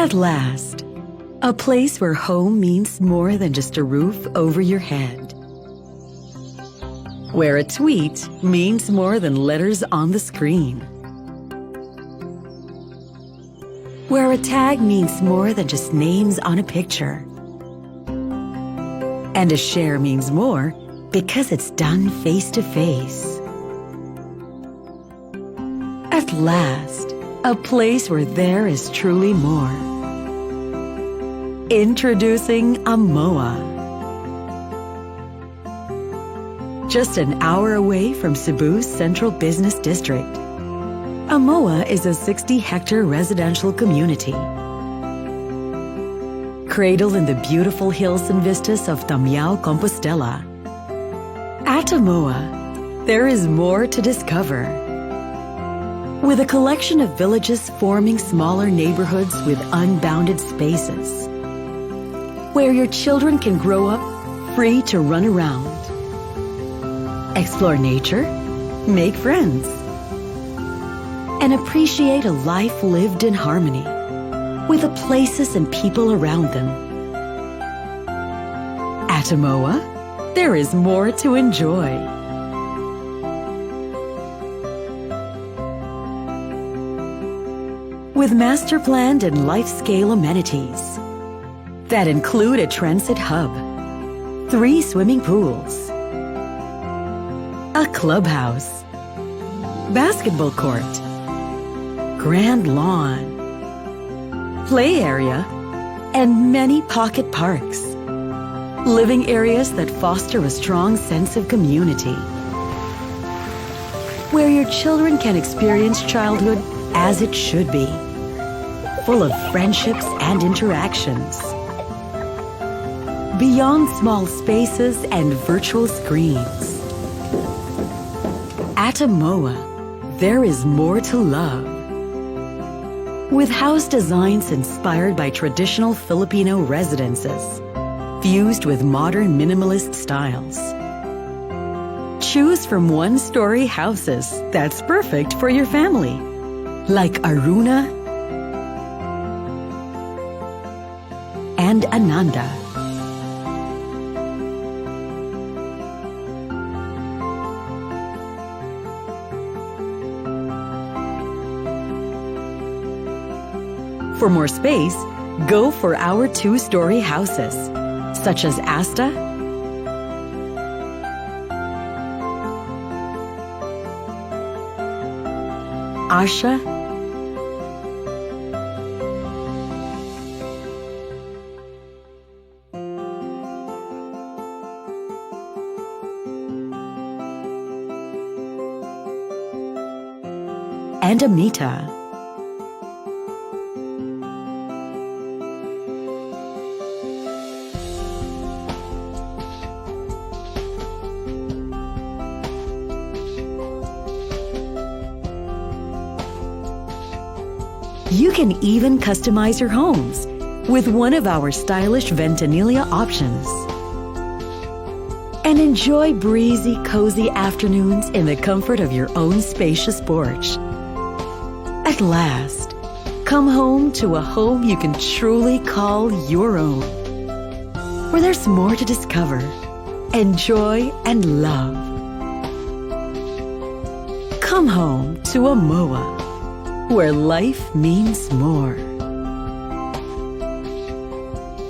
At last, a place where home means more than just a roof over your head. Where a tweet means more than letters on the screen. Where a tag means more than just names on a picture. And a share means more because it's done face to face. At last, a place where there is truly more. Introducing Amoa. Just an hour away from Cebu's central business district, Amoa is a 60-hectare residential community. Cradled in the beautiful hills and vistas of Tamiao, Compostela. At Amoa, there is more to discover. With a collection of villages forming smaller neighborhoods with unbounded spaces, where your children can grow up free to run around, explore nature, make friends, and appreciate a life lived in harmony with the places and people around them. At Amoa, there is more to enjoy. With master-planned and life-scale amenities that include a transit hub, 3 swimming pools, a clubhouse, basketball court, grand lawn, play area, and many pocket parks. Living areas that foster a strong sense of community. Where your children can experience childhood as it should be, full of friendships and interactions. Beyond small spaces and virtual screens. At Amoa, there is more to love. With house designs inspired by traditional Filipino residences, fused with modern minimalist styles. Choose from 1-story houses that's perfect for your family, like Aruna and Ananda. For more space, go for our 2-story houses, such as Asta, Asha, and Amita. You can even customize your homes with one of our stylish Ventanilla options. And enjoy breezy, cozy afternoons in the comfort of your own spacious porch. At last, come home to a home you can truly call your own, where there's more to discover, enjoy, and love. Come home to Amoa, where life means more.